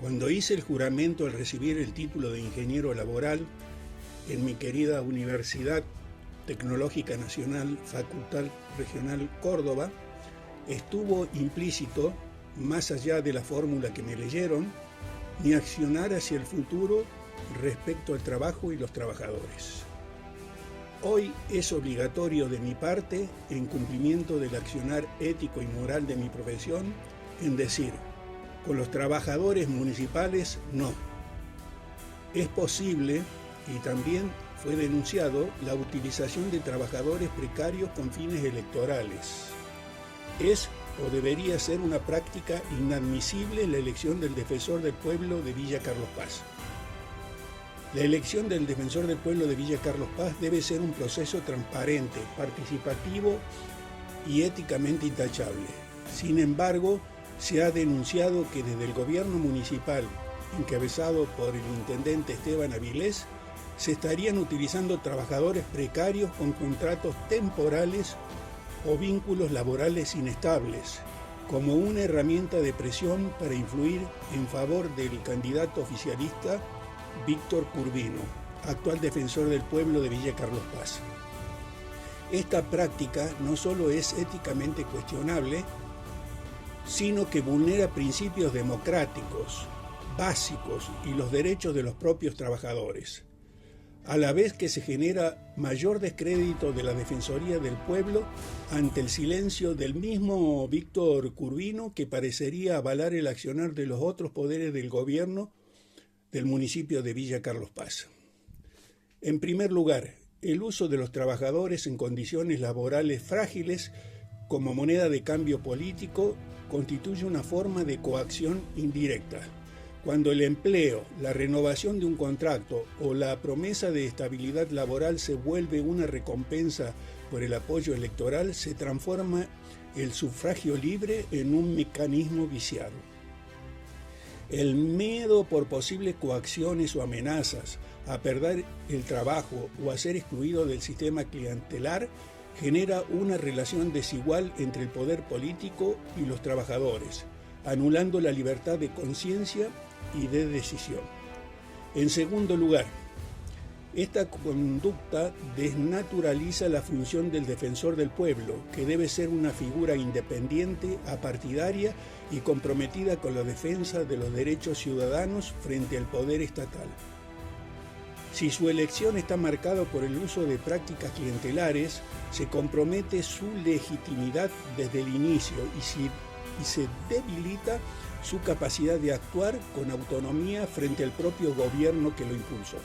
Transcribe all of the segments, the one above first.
Cuando hice el juramento al recibir el título de ingeniero laboral en mi querida Universidad Tecnológica Nacional, Facultad Regional Córdoba, estuvo implícito, más allá de la fórmula que me leyeron, mi accionar hacia el futuro respecto al trabajo y los trabajadores. Hoy es obligatorio de mi parte, en cumplimiento del accionar ético y moral de mi profesión, en decir, con los trabajadores municipales no. Es posible, y también fue denunciado, la utilización de trabajadores precarios con fines electorales. Es o debería ser una práctica inadmisible en la elección del Defensor del Pueblo de Villa Carlos Paz. La elección del Defensor del Pueblo de Villa Carlos Paz debe ser un proceso transparente, participativo y éticamente intachable. Sin embargo, se ha denunciado que desde el gobierno municipal, encabezado por el intendente Esteban Avilés, se estarían utilizando trabajadores precarios con contratos temporales o vínculos laborales inestables, como una herramienta de presión para influir en favor del candidato oficialista Víctor Curvino, actual defensor del pueblo de Villa Carlos Paz. Esta práctica no solo es éticamente cuestionable, sino que vulnera principios democráticos, básicos y los derechos de los propios trabajadores, a la vez que se genera mayor descrédito de la Defensoría del Pueblo ante el silencio del mismo Víctor Curvino, que parecería avalar el accionar de los otros poderes del gobierno del municipio de Villa Carlos Paz. En primer lugar, el uso de los trabajadores en condiciones laborales frágiles como moneda de cambio político constituye una forma de coacción indirecta. Cuando el empleo, la renovación de un contrato o la promesa de estabilidad laboral se vuelve una recompensa por el apoyo electoral, se transforma el sufragio libre en un mecanismo viciado. El miedo por posibles coacciones o amenazas a perder el trabajo o a ser excluido del sistema clientelar genera una relación desigual entre el poder político y los trabajadores, anulando la libertad de conciencia y de decisión. En segundo lugar, esta conducta desnaturaliza la función del defensor del pueblo, que debe ser una figura independiente, apartidaria y comprometida con la defensa de los derechos ciudadanos frente al poder estatal. Si su elección está marcada por el uso de prácticas clientelares, se compromete su legitimidad desde el inicio y se debilita su capacidad de actuar con autonomía frente al propio gobierno que lo impulsó.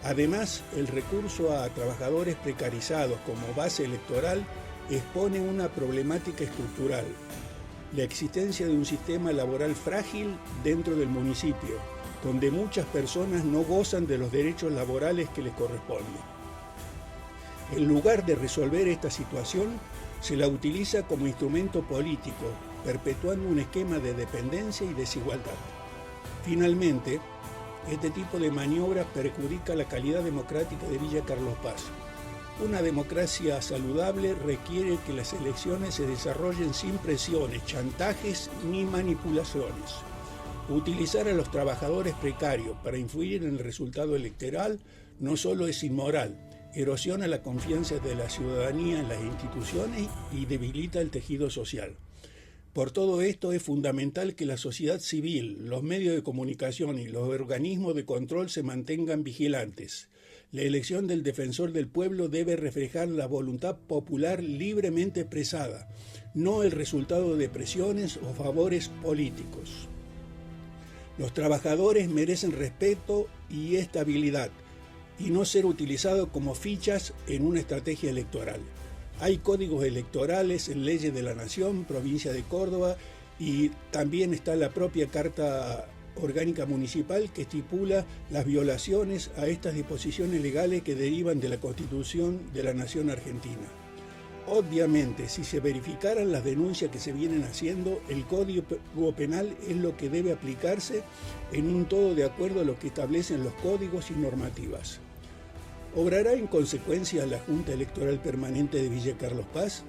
Además, el recurso a trabajadores precarizados como base electoral expone una problemática estructural: la existencia de un sistema laboral frágil dentro del municipio, donde muchas personas no gozan de los derechos laborales que les corresponden. En lugar de resolver esta situación, se la utiliza como instrumento político, perpetuando un esquema de dependencia y desigualdad. Finalmente, este tipo de maniobras perjudica la calidad democrática de Villa Carlos Paz. Una democracia saludable requiere que las elecciones se desarrollen sin presiones, chantajes ni manipulaciones. Utilizar a los trabajadores precarios para influir en el resultado electoral no solo es inmoral, erosiona la confianza de la ciudadanía en las instituciones y debilita el tejido social. Por todo esto es fundamental que la sociedad civil, los medios de comunicación y los organismos de control se mantengan vigilantes. La elección del defensor del pueblo debe reflejar la voluntad popular libremente expresada, no el resultado de presiones o favores políticos. Los trabajadores merecen respeto y estabilidad, y no ser utilizados como fichas en una estrategia electoral. Hay códigos electorales en leyes de la Nación, provincia de Córdoba, y también está la propia Carta Orgánica Municipal que estipula las violaciones a estas disposiciones legales que derivan de la Constitución de la Nación Argentina. Obviamente, si se verificaran las denuncias que se vienen haciendo, el Código Penal es lo que debe aplicarse en un todo de acuerdo a lo que establecen los códigos y normativas. ¿Obrará en consecuencia la Junta Electoral Permanente de Villa Carlos Paz?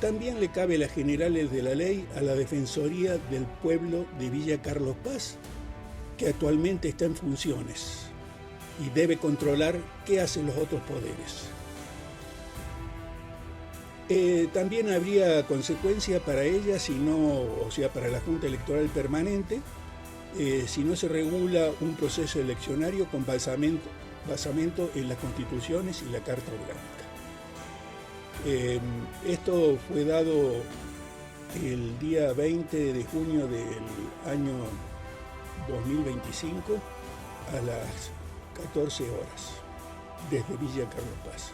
También le cabe las generales de la ley a la Defensoría del Pueblo de Villa Carlos Paz, que actualmente está en funciones y debe controlar qué hacen los otros poderes. También habría consecuencia para ella, para la Junta Electoral Permanente, si no se regula un proceso eleccionario con basamento en las constituciones y la Carta Orgánica. Esto fue dado el día 20 de junio del año 2025 a las 14 horas desde Villa Carlos Paz.